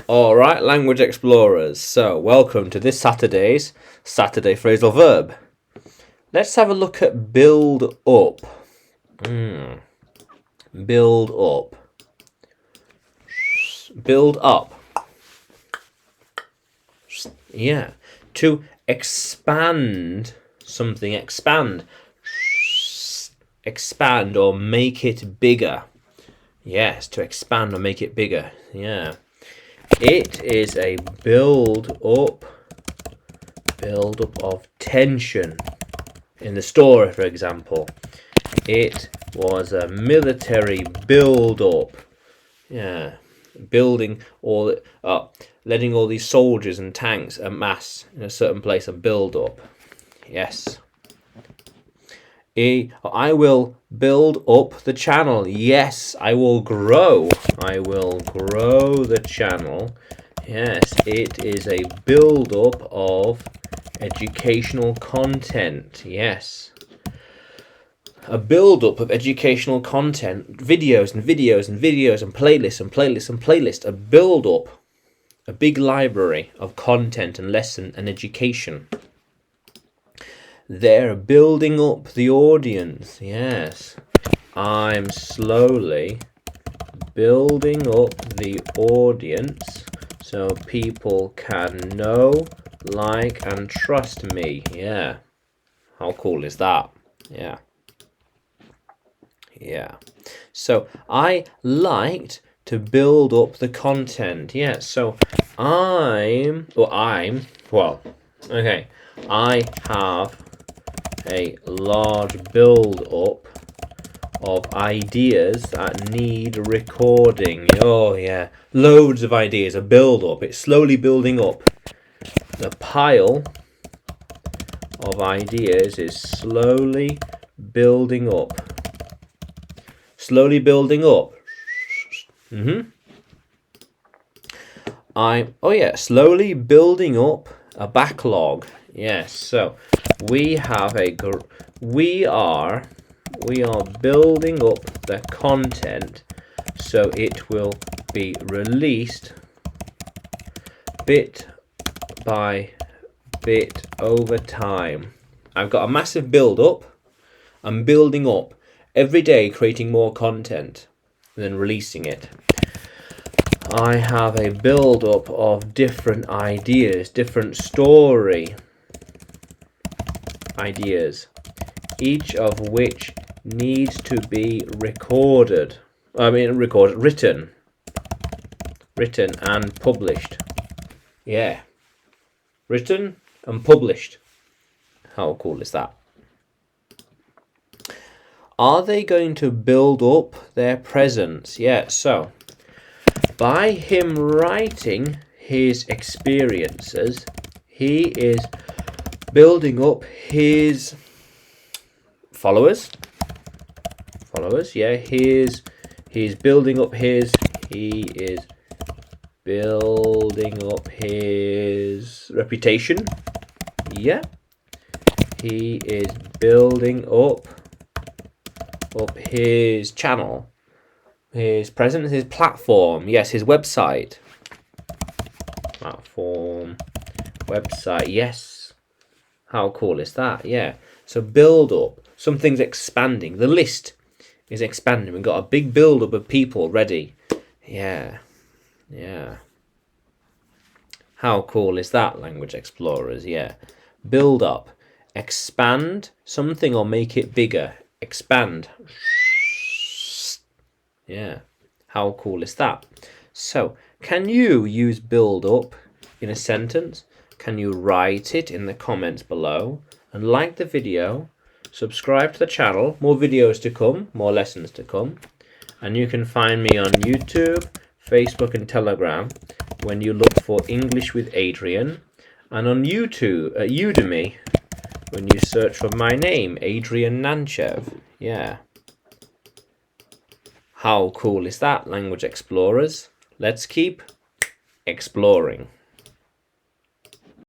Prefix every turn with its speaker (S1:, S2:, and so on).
S1: Alright, language explorers. So, welcome to this Saturday's Saturday Phrasal Verb. Let's have a look at build up. Build up. Build up. Yeah. To expand something. Expand. Expand or make it bigger. Yes, to expand or make it bigger. Yeah. It is a build up of tension. In the story, for example, it was a military build up. Yeah, building all, letting all these soldiers and tanks amass in a certain place and build up. Yes. I will build up the channel. Yes, I will grow. I will grow the channel. Yes, it is a build up of educational content. Yes. A build up of educational content. Videos and videos and videos and playlists and playlists and playlists. A build up. A big library of content and lesson and education. They're building up the audience. Yes. I'm slowly building up the audience so people can know, like, and trust me. Yeah. How cool is that? Yeah. Yeah. So I liked to build up the content. Yeah. So I have a large build up of ideas that need recording. Oh yeah, loads of ideas. A build up. It's slowly building up. The pile of ideas is slowly building up. Slowly building up. Slowly building up a backlog. Yes, so we are building up the content so it will be released bit by bit over time. I've got a massive build up. I'm building up every day, creating more content and then releasing it. I have a build up of different ideas, different story ideas, each of which needs to be written and published. Yeah, written and published. How cool is that? Are they going to build up their presence? Yeah, so by him writing his experiences, he is building up his followers. Yeah, he is building up his reputation. Yeah, he is building up his channel, his presence, his platform. Yes, his website. Website. Yes. How cool is that? Yeah. So build up. Something's expanding. The list is expanding. We've got a big build up of people ready. Yeah. Yeah. How cool is that, language explorers? Yeah. Build up. Expand something or make it bigger. Expand. Yeah. How cool is that? So, can you use build up in a sentence? Can you write it in the comments below? And like the video, subscribe to the channel, more videos to come, more lessons to come. And you can find me on YouTube, Facebook and Telegram when you look for English with Adrian. And on YouTube, Udemy, when you search for my name, Adrian Nanchev. Yeah. How cool is that, language explorers? Let's keep exploring.